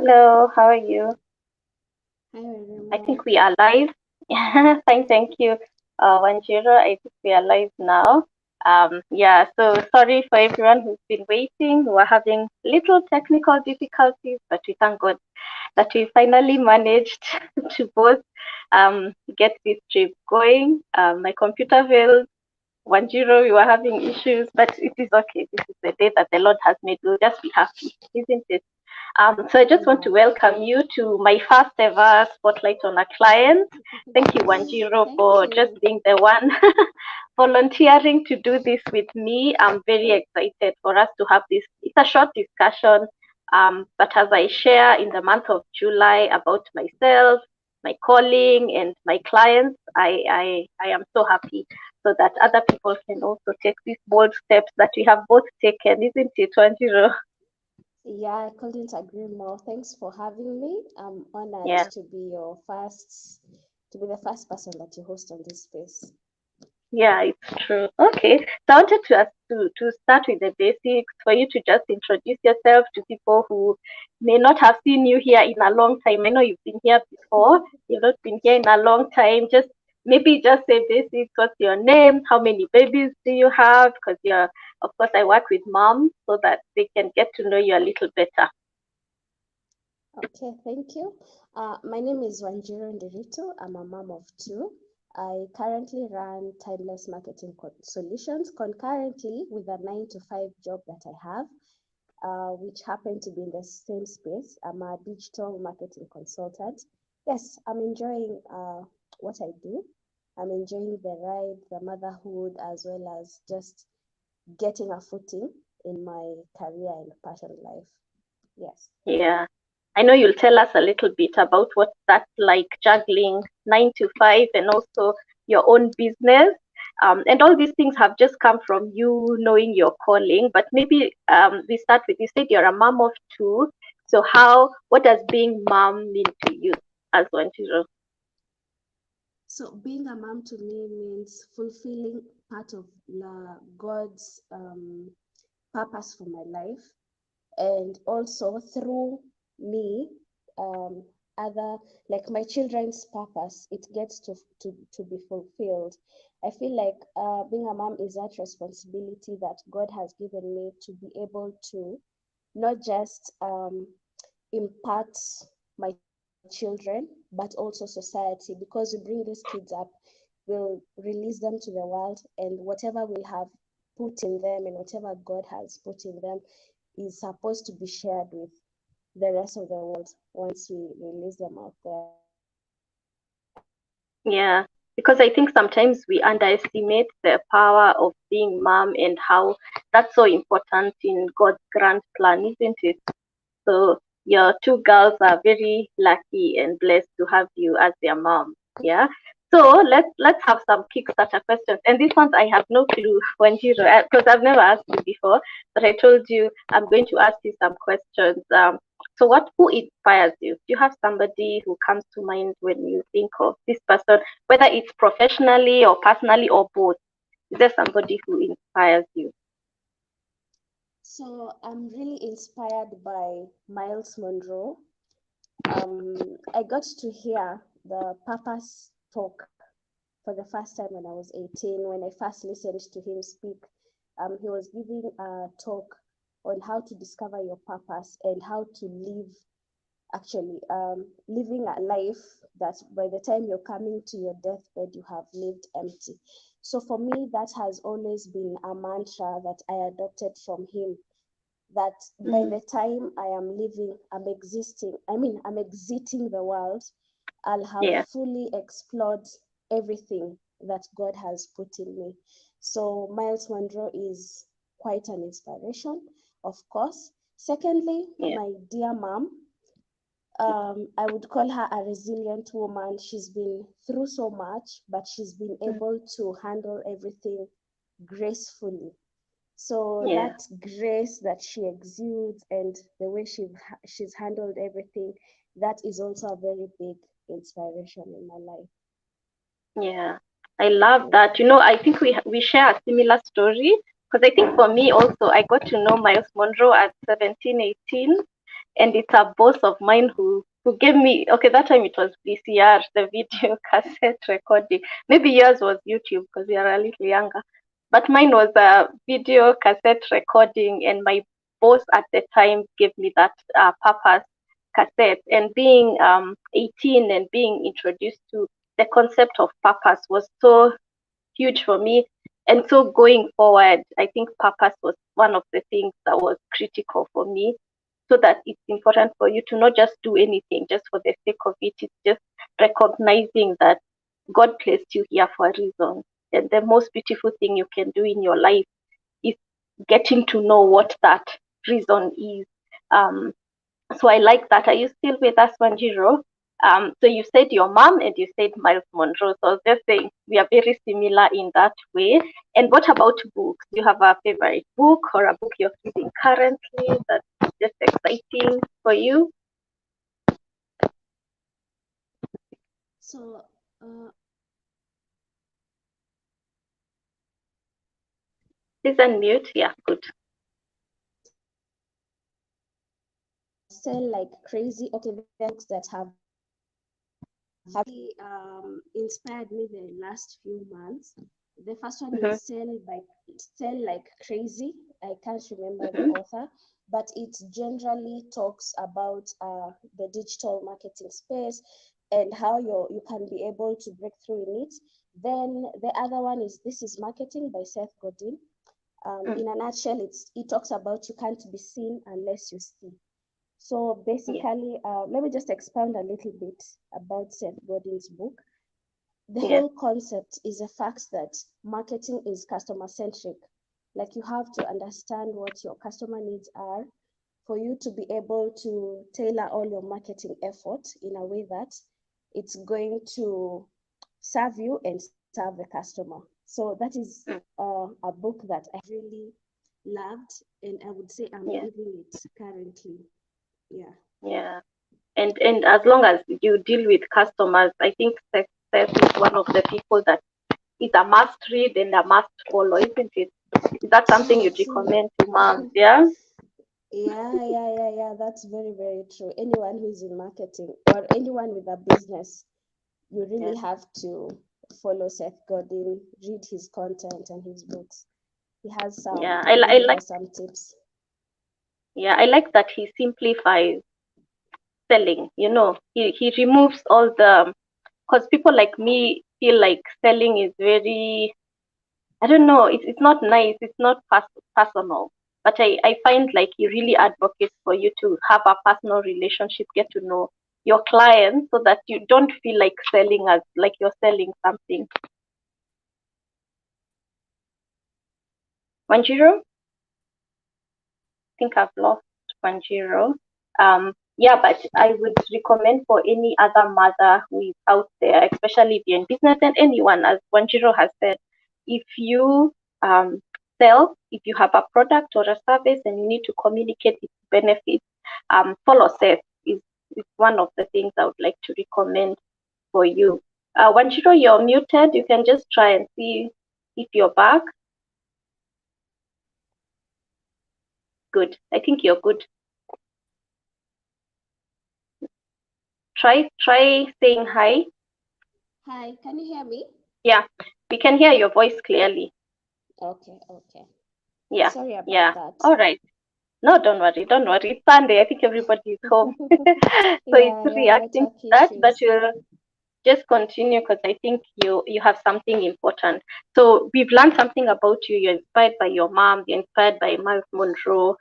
Hello, how are you? Hi, I Wairimu. think we are live. Fine, thank you, Wanjiru. I think we are live now. Yeah, so sorry for everyone who's been waiting. We're having little technical difficulties, but we thank God that we finally managed to both get this trip going. My computer failed. Wanjiru, we were having issues, but it is okay. This is the day that the Lord has made. We'll just be happy, isn't it? So I just want to Yeah. welcome you to my first ever spotlight on a client. Thank you, Wanjiro, Thank for just you. being the one volunteering to do this with me. I'm very excited for us to have this. It's a short discussion, but as I share in the month of July about myself, my calling, and my clients, I am so happy so that other people can also take these bold steps that we have both taken, isn't it, Wanjiro? Yeah, I couldn't agree more. Thanks for having me. I'm honored Yeah. to be the first person that you host on this space. Yeah, it's true. Okay, so I wanted to ask to start with the basics for you to just introduce yourself to people who may not have seen you here in a long time. I know you've been here before, you've not been here in a long time. Just maybe just say basics. What's your name? How many babies do you have? Because of course, I work with moms so that they can get to know you a little better. Okay, thank you. My name is Wanjiru Nderitu. I'm a mom of two. I currently run Timeless Marketing Solutions concurrently with a 9 to 5 job that I have, which happen to be in the same space. I'm a digital marketing consultant. Yes, I'm enjoying what I do. I'm enjoying the ride, the motherhood, as well as just getting a footing in my career and passion life. Yes. Yeah. I know you'll tell us a little bit about what that's like juggling 9 to 5 and also your own business. And all these things have just come from you knowing your calling. But maybe we start with you said you're a mom of two. So what does being mom mean to you as one children? So being a mom to me means fulfilling part of God's purpose for my life, and also through me, um, other like my children's purpose, it gets to be fulfilled. I feel like being a mom is that responsibility that God has given me to be able to not just impart my children, but also society, because we bring these kids up, we'll release them to the world, and whatever we have put in them and whatever God has put in them is supposed to be shared with the rest of the world once we release them out there. Yeah, because I think sometimes we underestimate the power of being mom and how that's so important in God's grand plan, isn't it? So your two girls are very lucky and blessed to have you as their mom. Yeah. So let's have some Kickstarter questions. And these ones I have no clue when you because I've never asked you before. But I told you I'm going to ask you some questions. So who inspires you? Do you have somebody who comes to mind when you think of this person, whether it's professionally or personally or both? Is there somebody who inspires you? So I'm really inspired by Miles Monroe. I got to hear the purpose talk for the first time when I was 18, when I first listened to him speak. He was giving a talk on how to discover your purpose and how to live, actually, living a life that by the time you're coming to your deathbed, you have lived empty. So for me, that has always been a mantra that I adopted from him, that by Mm, the time I'm exiting the world, I'll have yeah. fully explored everything that God has put in me. So Miles Monroe is quite an inspiration, of course. Secondly, Yeah. my dear mom, I would call her a resilient woman. She's been through so much, but she's been Mm, able to handle everything gracefully. So yeah. that grace that she exudes and the way she's handled everything, that is also a very big inspiration in my life. Yeah, I love Yeah. that. I think we share a similar story because I think for me also I got to know Miles Monroe at 17, 18. and it's a boss of mine who gave me. Okay, that time it was VCR, the video cassette recording. Maybe yours was YouTube because you're a little younger, but mine was a video cassette recording, and my boss at the time gave me that Papa's cassette. And being 18 and being introduced to the concept of purpose was so huge for me. And so going forward, I think purpose was one of the things that was critical for me. So that it's important for you to not just do anything just for the sake of it. It's just recognizing that God placed you here for a reason. And the most beautiful thing you can do in your life is getting to know what that reason is. So I like that. Are you still with us, Wanjiru? So you said your mom and you said Miles Monroe. So I was just saying we are very similar in that way. And what about books? Do you have a favorite book or a book you're reading currently that's just exciting for you? So, Please unmute. Yeah, good. sell like crazy. Okay, books that have really, inspired me the last few months. The first one Mm-hmm. is Sell Like Crazy. I can't remember the Mm-hmm. author, but it generally talks about the digital marketing space and how you can be able to break through in it. Then the other one is This Is Marketing by Seth Godin. In a nutshell, it talks about you can't be seen unless you see. So Yeah, basically, let me just expound a little bit about Seth Godin's book. The yeah, whole concept is the fact that marketing is customer centric. Like you have to understand what your customer needs are for you to be able to tailor all your marketing effort in a way that it's going to serve you and serve the customer. So that is mm, a book that I really loved, and I would say I'm yeah, reading it currently. Yeah. yeah. And as long as you deal with customers, I think success is one of the people that is a must read and a must follow, isn't it? Is that something Yeah, you'd true. recommend to moms? Yeah. Yeah. That's very, very true. Anyone who's in marketing or anyone with a business, you Yeah. really have to follow Seth Godin, read his content and his books. He has some Yeah, I really like. awesome tips. Yeah, I like that he simplifies selling. He removes all the, because people like me feel like selling is very, I don't know, it's not nice, it's not personal. But I find like he really advocates for you to have a personal relationship, get to know your clients so that you don't feel like selling as like you're selling something. Wanjiro? Think I've lost 1-0. Yeah, but I would recommend for any other mother who is out there, especially if you're in business and anyone, as 1-0 has said, if you sell, if you have a product or a service and you need to communicate its benefits, follow Seth is one of the things I would like to recommend for you. 1-0, you're muted. You can just try and see if you're back. Good. I think you're good. Try saying hi. Hi, can you hear me? Yeah, we can hear your voice clearly. Okay. Yeah, Sorry about yeah. that. All right. No, don't worry, don't worry. It's Sunday. I think everybody is home. So it's Yeah, reacting to network that, but issues. we'll just continue because I think you have something important. So we've learned something about you. You're inspired by your mom. You're inspired by Miles Monroe.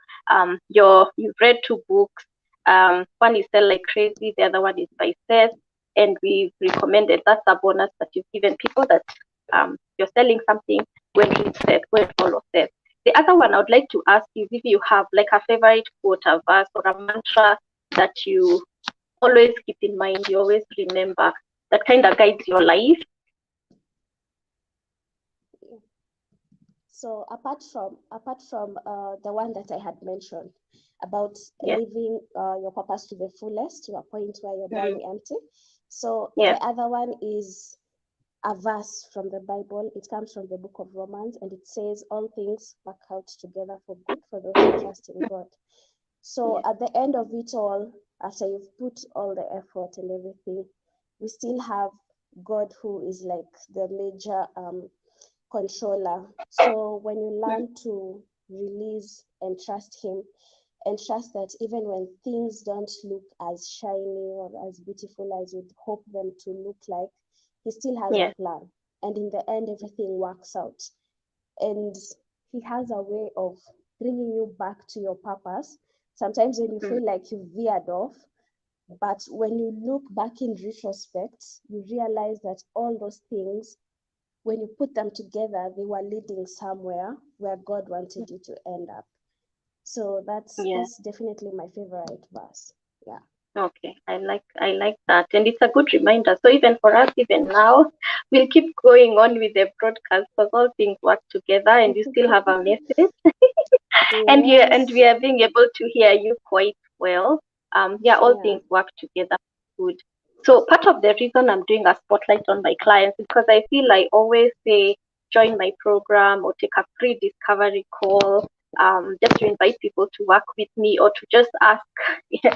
You've read two books. One is Sell Like Crazy. The other one is by Seth. And we've recommended, that's a bonus that you've given people, that you're selling something. Go and read Seth. Go and follow Seth. The other one I would like to ask is if you have like a favorite quote, a verse, or a mantra that you always keep in mind, you always remember, that kind of guides your life. So apart from the one that I had mentioned about Yeah. living your purpose to the fullest to a point where you're Mm. dying empty. So Yeah. the other one is a verse from the Bible. It comes from the book of Romans, and it says, "All things work out together for good for those who trust in God." So at the end of it all, after you've put all the effort and everything, we still have God, who is like the major controller. So when you learn to release and trust him, and trust that even when things don't look as shiny or as beautiful as you'd hope them to look like, he still has a plan. And in the end, everything works out. And he has a way of bringing you back to your purpose. Sometimes when you feel like you veered off, but when you look back in retrospect, you realize that all those things, when you put them together, they were leading somewhere where God wanted you to end up. So that's definitely my favorite verse. Yeah. Okay, I like that, and it's a good reminder. So even for us, even now, we'll keep going on with the broadcast because all things work together, and you still have a message, and we are being able to hear you quite well. All things work together. Good. So part of the reason I'm doing a spotlight on my clients is because I feel I always say join my program or take a free discovery call, just to invite people to work with me or to just ask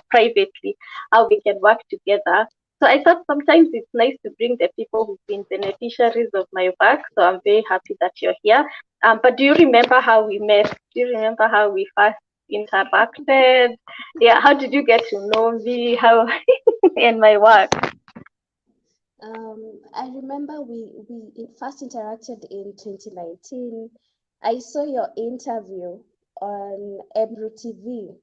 privately how we can work together. So I thought sometimes it's nice to bring the people who've been beneficiaries of my work. So I'm very happy that you're here. But do you remember how we met? Do you remember how we first interacted? Yeah, how did you get to know me? How and my work? I remember we first interacted in 2019. I saw your interview on Ebru TV,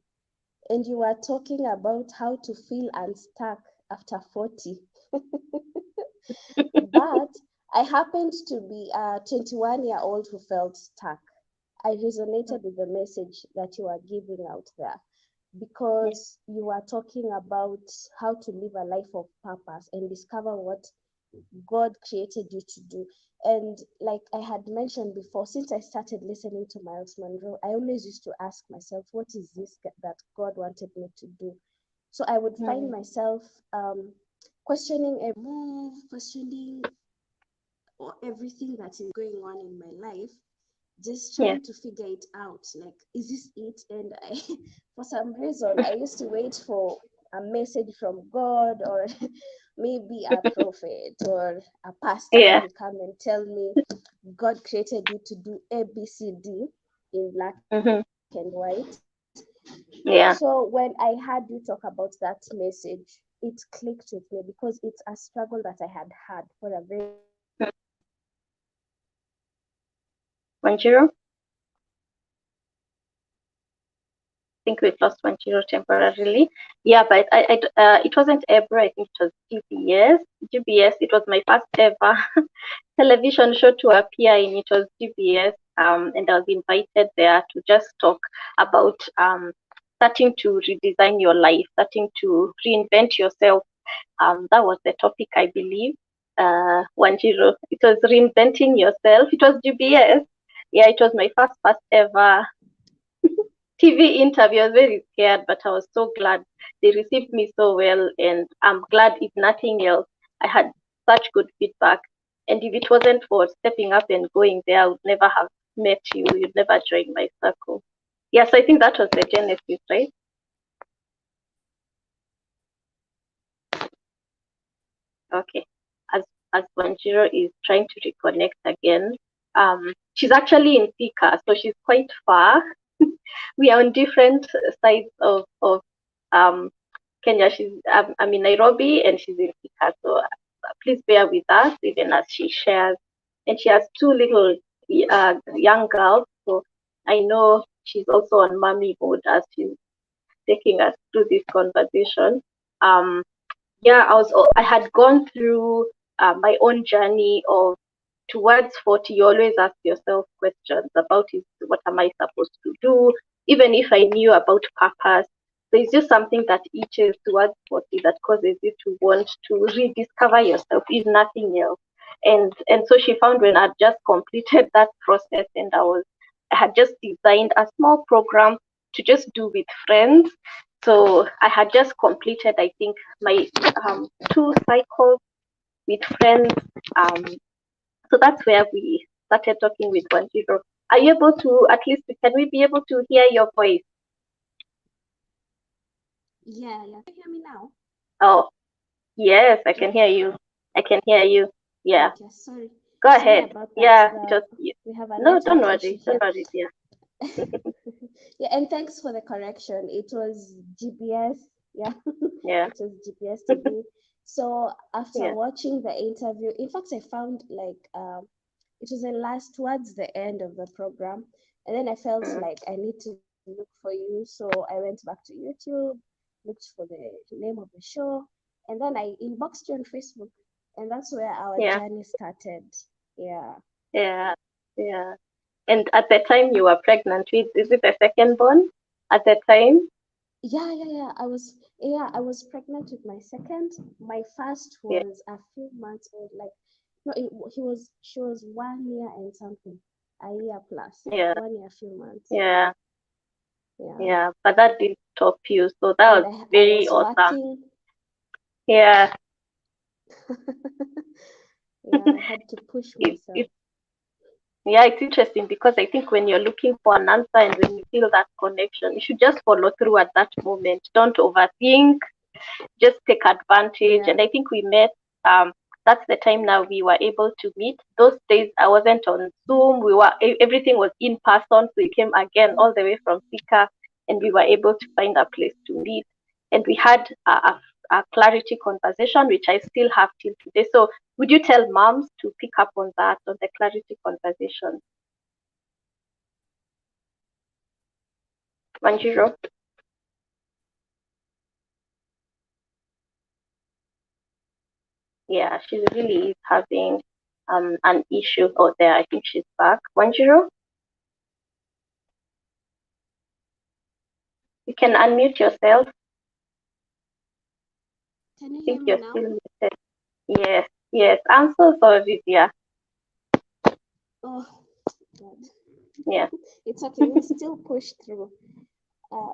and you were talking about how to feel unstuck after 40. But I happened to be a 21-year-old who felt stuck. I resonated with the message that you are giving out there, because you are talking about how to live a life of purpose and discover what God created you to do. And like I had mentioned before, since I started listening to Miles Monroe, I always used to ask myself, what is this that God wanted me to do? So I would find myself questioning a move, questioning everything that is going on in my life, just trying to figure it out. Like, is this it? And I, for some reason, I used to wait for a message from God, or maybe a prophet or a pastor who will come and tell me God created you to do A, B, C, D in black and white. So when I had you talk about that message, it clicked with me, because it's a struggle that I had for a very Wanjiru? Think we've lost Wanjiru temporarily. Yeah, but it wasn't Ebro. I think it was GBS. GBS. It was my first ever television show to appear in. It was GBS. And I was invited there to just talk about starting to redesign your life, starting to reinvent yourself. That was the topic, I believe. Wanjiru. It was reinventing yourself. It was GBS. Yeah, it was my first ever TV interview. I was very scared, but I was so glad they received me so well. And I'm glad, if nothing else, I had such good feedback. And if it wasn't for stepping up and going there, I would never have met you. You'd never joined my circle. Yes, I think that was the genesis, right? Okay. As Wanjiro is trying to reconnect again, she's actually in Thika, so she's quite far. We are on different sides of um Kenya. I'm in Nairobi and she's in Thika, so please bear with us even as she shares. And she has two little young girls, so I know she's also on mommy mode as she's taking us through this conversation. Um, I had gone through my own journey of towards 40. You always ask yourself questions about what am I supposed to do, even if I knew about purpose. There's just something that itches towards 40 that causes you to want to rediscover yourself, if nothing else. And so she found, when I'd just completed that process, and I had just designed a small program to just do with friends. So I had just completed, I think, my 2 cycles with friends. Um, so that's where we started talking with Wanjiru. Are you able to, at least, can we be able to hear your voice? Yeah, yeah. Can you hear me now? Oh, yes, I can hear you. I can hear you. Yeah, Okay, sorry. go Sorry ahead. about that. Yeah, We have a no, don't network worry. issue Don't here. worry. Yeah, Yeah, and thanks for the correction. It was GBS. Yeah, yeah, it was GBS TV. So after yeah. watching the interview, in fact, I found like it was the last towards the end of the program, and then I felt Mm, like I need to look for you. So I went back to YouTube, looked for the name of the show, and then I inboxed you on Facebook, and that's where our yeah, journey started. Yeah. yeah, yeah. And at the time you were pregnant with, is it the second born? At the time? Yeah. I was pregnant with my second. My first Yeah, was a few months old. Like, no, she was 1 year and something, a year plus, yeah, 1 year, few months. yeah, Yeah, yeah. But that didn't stop you. So that and was I very was awesome. working. Yeah. Yeah, I had to push myself. It, yeah, it's interesting because I think when you're looking for an answer and when you feel that connection, you should just follow through at that moment. Don't overthink, just take advantage. Yeah. And I think we met. That's the time now we were able to meet. Those days I wasn't on Zoom. Everything was in person. So we came again all the way from Sika, and we were able to find a place to meet. And we had a clarity conversation, which I still have till today. So would you tell moms to pick up on that, on the clarity conversation? Wanjiru? Yeah, she really is having an issue out there. I think she's back. Wanjiru, you can unmute yourself. Can you I hear think me you're now? still muted. Yes, yes. I'm so sorry, dear. Oh, God. Yeah, It's okay. We'll still push through.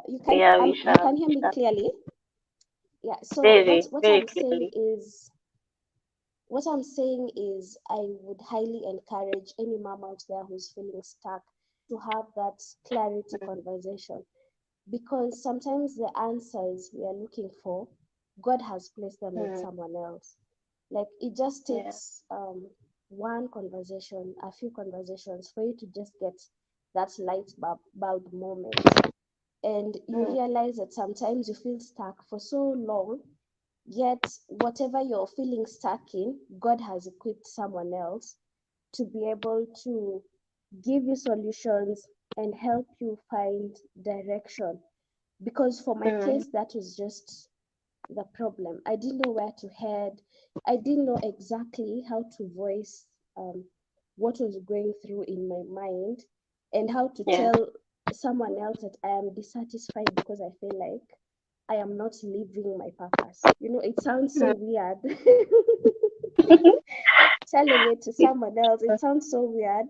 You can yeah, we you shall. can hear We me shall. clearly. Yeah. So what Very, what very I'm saying clearly. is what I'm saying is, I would highly encourage any mom out there who's feeling stuck to have that clarity Mm, conversation, because sometimes the answers we are looking for, God has placed them with mm, someone else. Like, it just yeah, takes one conversation, a few conversations for you to just get that light bulb moment. And you mm, realize that sometimes you feel stuck for so long. Yet, whatever you're feeling stuck in, God has equipped someone else to be able to give you solutions and help you find direction. Because for my mm, case, that was just the problem. I didn't know where to head. I didn't know exactly how to voice what was going through in my mind, and how to yeah. tell someone else that I am dissatisfied because I feel like I am not living my purpose. It sounds so Mm. weird. Telling it to It- someone else, it sounds so weird.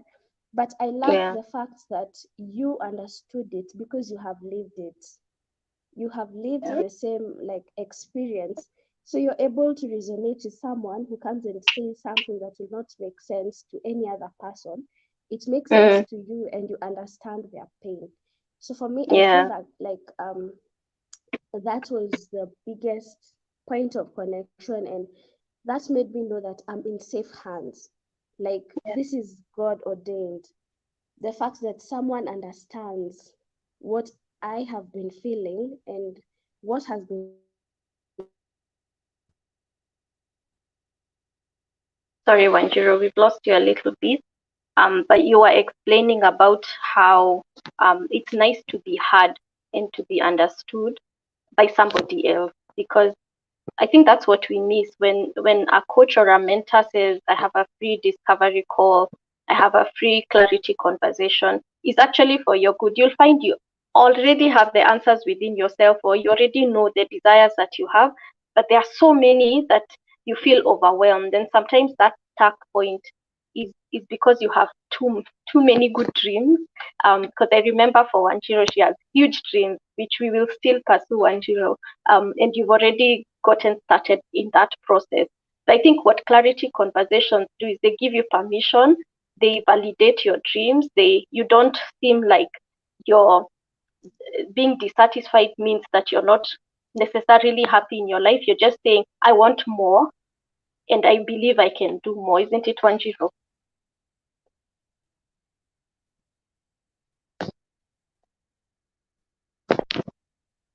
But I like yeah, the fact that you understood it because you have lived it. You have lived yeah, the same like experience. So you're able to resonate with someone who comes and says something that will not make sense to any other person. It makes sense mm, to you, and you understand their pain. So for me, I feel yeah, that like that was the biggest point of connection, and that made me know that I'm in safe hands. Like, yeah. this is God ordained. The fact that someone understands what I have been feeling and what has been going through in my mind. Sorry, Wanjiru, we've lost you a little bit. But you were explaining about how it's nice to be heard and to be understood by somebody else, because I think that's what we miss when a coach or a mentor says, I have a free discovery call, I have a free clarity conversation. It's actually for your good. You'll find you already have the answers within yourself, or you already know the desires that you have, but there are so many that you feel overwhelmed. And sometimes that stuck point is because you have too many good dreams. Because I remember for Wanjiro, she has huge dreams, which we will still pursue, Wanjiro, and you've already gotten started in that process. So I think what clarity conversations do is they give you permission, they validate your dreams, you don't seem like you're being dissatisfied means that you're not necessarily happy in your life. You're just saying, I want more, and I believe I can do more. Isn't it, Wanjiru?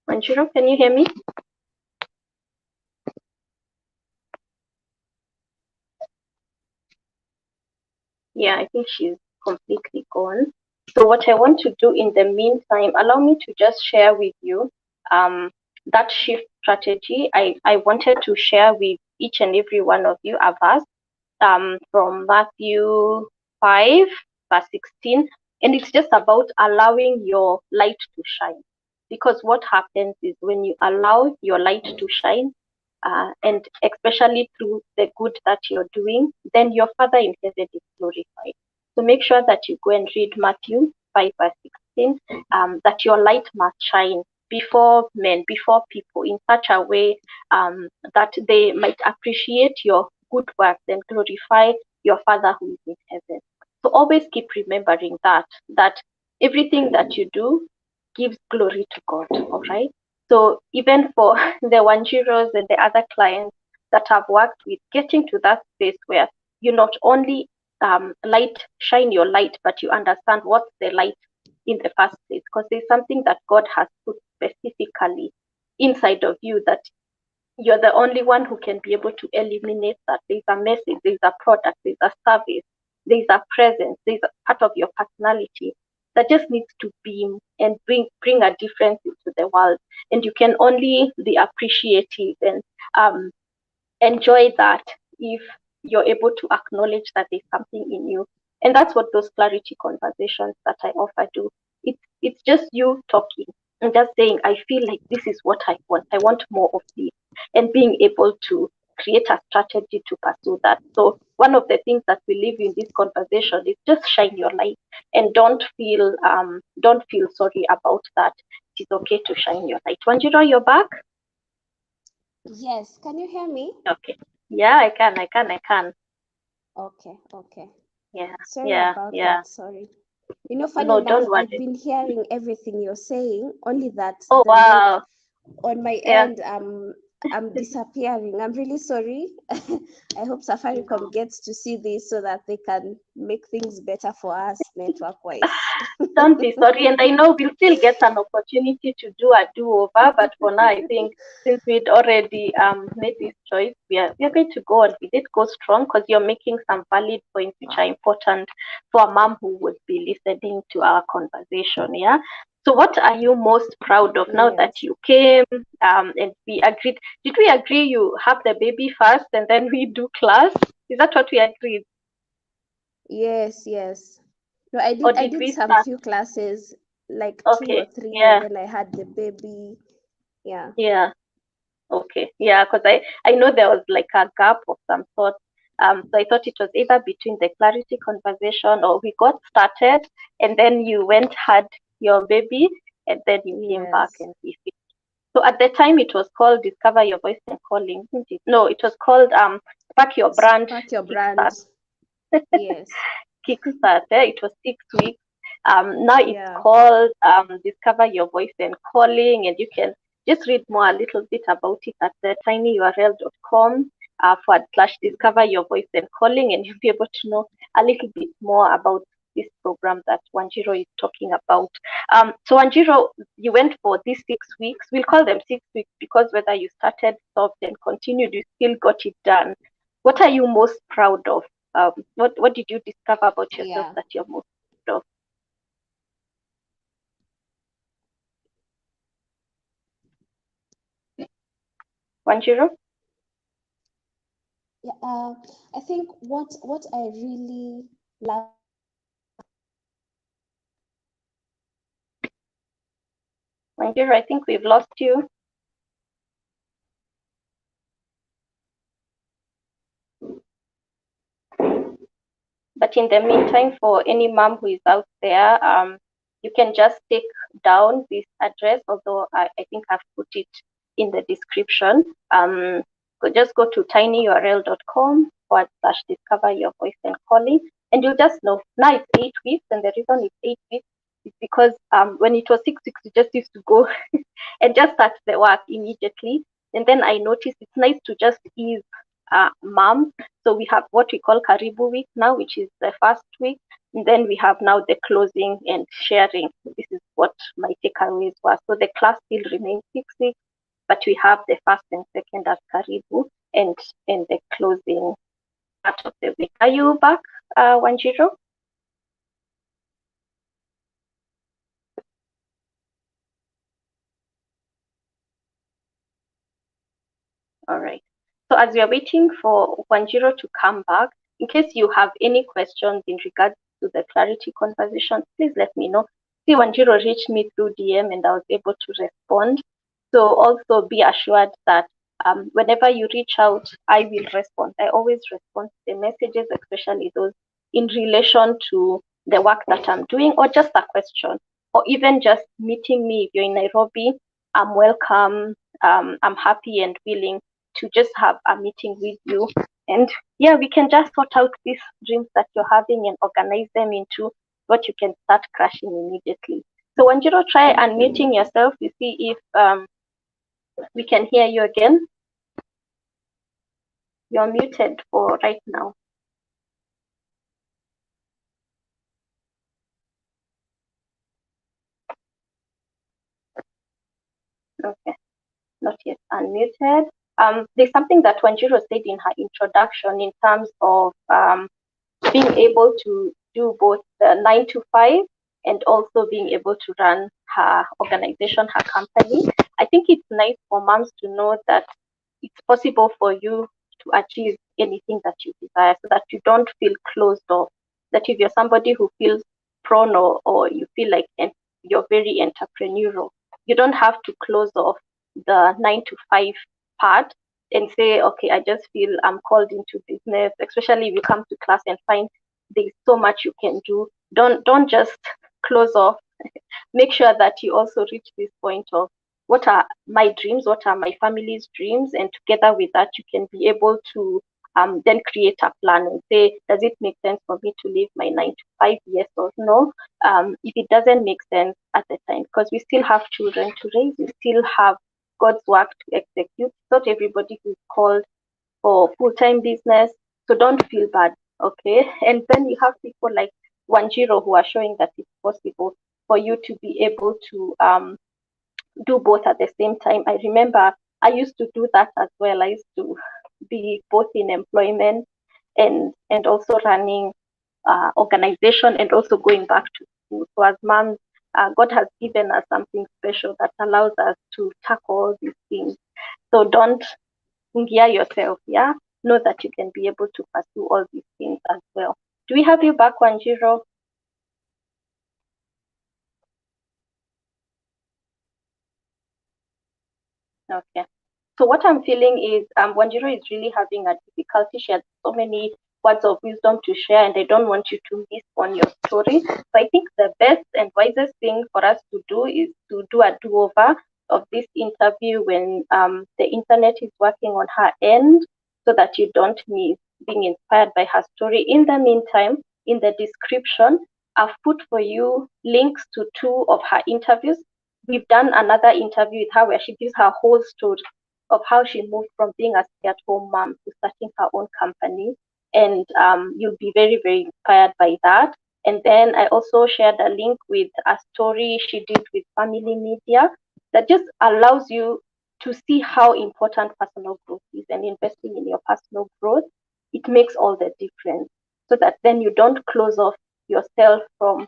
Wanjiru, can you hear me? Yeah, I think she's completely gone. So what I want to do in the meantime, allow me to just share with you that shift strategy. I wanted to share with each and every one of you a verse from Matthew 5, verse 16. And it's just about allowing your light to shine. Because what happens is when you allow your light to shine, and especially through the good that you're doing, then your Father in heaven is glorified. So make sure that you go and read Matthew 5, verse 16, that your light must shine before men, before people, in such a way that they might appreciate your good works and glorify your Father who is in heaven. So always keep remembering that everything that you do gives glory to God. All right. So even for the Wanjiros and the other clients that I've worked with, getting to that space where you not only shine your light, but you understand what's the light in the first place, because there's something that God has put specifically inside of you that you're the only one who can be able to eliminate that. There's a message, there's a product, there's a service, there's a presence, there's a part of your personality that just needs to beam and bring a difference into the world. And you can only be appreciative and enjoy that if you're able to acknowledge that there's something in you. And that's what those clarity conversations that I offer do. It's just you talking and just saying, I feel like this is what I want. I want more of this. And being able to create a strategy to pursue that. So one of the things that we leave in this conversation is just shine your light and don't feel sorry about that. It's okay to shine your light. Wanjiru, you're back? Yes, can you hear me? Okay. Yeah, I can. Okay. Yeah, Sorry yeah, about yeah. that. Sorry. You know, funny No, enough, don't I've worry. been hearing everything you're saying, only that Oh, the mic wow. on my Yeah. end, I'm disappearing. I'm really sorry. I hope Safaricom No. gets to see this so that they can make things better for us network wise. Don't be sorry. And I know we'll still get an opportunity to do a do-over, but for now, I think since we'd already made this choice, we are going to go on with it, go strong, because you're making some valid points which are important for a mom who would be listening to our conversation. Yeah. So what are you most proud of now that Yes. you came and we agreed? Did we agree you have the baby first and then we do class? Is that what we agreed? Yes. No, I Or did I did did we some start? few classes, like two or Okay. three, and Yeah. then I had the baby. Yeah. Yeah. Okay. Yeah. Because I know there was like a gap of some sort. So I thought it was either between the clarity conversation or we got started and then you went, had your baby, and then you came back Yes. and we finished. So at the time it was called Discover Your Voice and Calling, isn't it? No, it was called Pack Your Brand Spark your brand. Kickstart. Yes. Kickstart. It was 6 weeks. Now it's Yeah. called Discover Your Voice and Calling, and you can just read more a little bit about it at the tinyurl.com / Discover Your Voice and Calling, and you'll be able to know a little bit more about this program that Wanjiru is talking about. So Wanjiru, you went for these 6 weeks. We'll call them 6 weeks because whether you started, stopped, and continued, you still got it done. What are you most proud of? What did you discover about yourself Yeah. that you're most proud of? Wanjiru? Yeah. I think what I really love. Wanjiru, I think we've lost you. But in the meantime, for any mom who is out there, you can just take down this address, although I think I've put it in the description. Just go to tinyurl.com / discover your voice and calling, and you'll just know now it's 8 weeks, and the reason it's 8 weeks is because when it was 6 weeks, we just used to go and just start the work immediately. And then I noticed it's nice to just ease mom. So we have what we call Karibu week now, which is the first week. And then we have now the closing and sharing. This is what my takeaways were. So the class still remains 6 weeks, but we have the first and second as Karibu and the closing part of the week. Are you back, Wanjiru? All right. So as we are waiting for Wanjiru to come back, in case you have any questions in regards to the clarity conversation, please let me know. See, Wanjiru reached me through DM and I was able to respond. So also be assured that whenever you reach out, I will respond. I always respond to the messages, especially those in relation to the work that I'm doing or just a question or even just meeting me. If you're in Nairobi, I'm welcome. I'm happy and willing to just have a meeting with you. And yeah, we can just sort out these dreams that you're having and organize them into what you can start crashing immediately. So Wanjiru, try unmuting yourself to see if we can hear you again. You're muted for right now. Okay, not yet unmuted. There's something that Wanjiru said in her introduction in terms of being able to do both the 9 to 5 and also being able to run her organization, her company. I think it's nice for moms to know that it's possible for you to achieve anything that you desire so that you don't feel closed off. That if you're somebody who feels prone or you feel like you're very entrepreneurial, you don't have to close off the 9 to 5 part and say, okay, I just feel I'm called into business, especially if you come to class and find there's so much you can do. Don't just close off. Make sure that you also reach this point of what are my dreams, what are my family's dreams, and together with that, you can be able to then create a plan and say, does it make sense for me to leave my 9 to 5? Yes or no? If it doesn't make sense at the time, because we still have children to raise, we still have God's work to execute. Not everybody who's called for full-time business, so don't feel bad, okay? And then you have people like Wanjiru who are showing that it's possible for you to be able to do both at the same time. I remember I used to do that as well. I used to be both in employment and also running organization and also going back to school. So as moms, God has given us something special that allows us to tackle all these things. So don't gear yourself, yeah? Know that you can be able to pursue all these things as well. Do we have you back, Wanjiru? Okay. So what I'm feeling is Wanjiru is really having a difficulty. She has so many words of wisdom to share, and I don't want you to miss on your story. So I think the best and wisest thing for us to do is to do a do-over of this interview when the internet is working on her end, so that you don't miss being inspired by her story. In the meantime, in the description, I've put for you links to 2 of her interviews. We've done another interview with her where she gives her whole story of how she moved from being a stay-at-home mom to starting her own company. And you'll be very, very inspired by that. And then I also shared a link with a story she did with Family Media that just allows you to see how important personal growth is and investing in your personal growth. It makes all the difference so that then you don't close off yourself from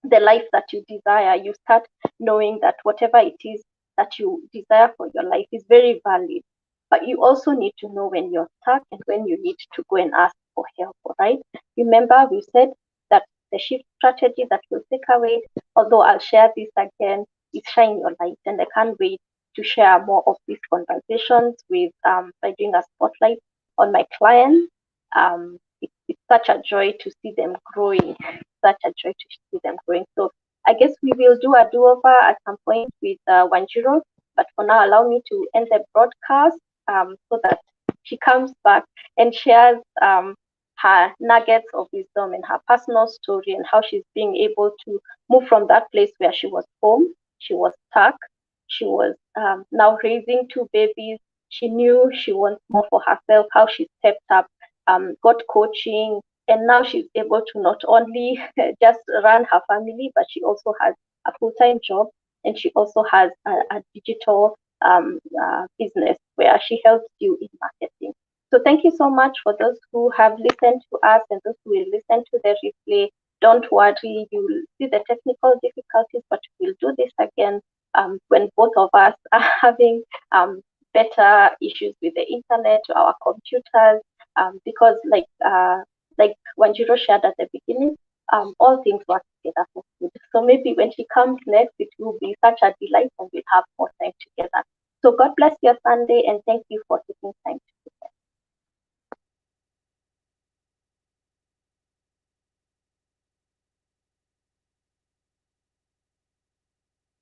the life that you desire. You start knowing that whatever it is that you desire for your life is very valid. But you also need to know when you're stuck and when you need to go and ask for help, all right? Remember, we said that the shift strategy that we'll take away, although I'll share this again, is shine your light. And I can't wait to share more of these conversations with by doing a spotlight on my clients. It's such a joy to see them growing, such a joy to see them growing. So I guess we will do a do-over at some point with Wanjiru, but for now, allow me to end the broadcast so that she comes back and shares her nuggets of wisdom and her personal story and how she's being able to move from that place where she was home, she was stuck, she was now raising two babies. She knew she wants more for herself, how she stepped up, got coaching, and now she's able to not only just run her family, but she also has a full-time job, and she also has a digital business where she helps you in marketing. So thank you so much for those who have listened to us and those who will listen to the replay. Don't worry, you'll see the technical difficulties, but we'll do this again when both of us are having better issues with the internet, our computers, because like Wanjiru shared at the beginning, all things work together for good. So maybe when she comes next, it will be such a delight and we'll have more time together. So God bless your Sunday and thank you for taking time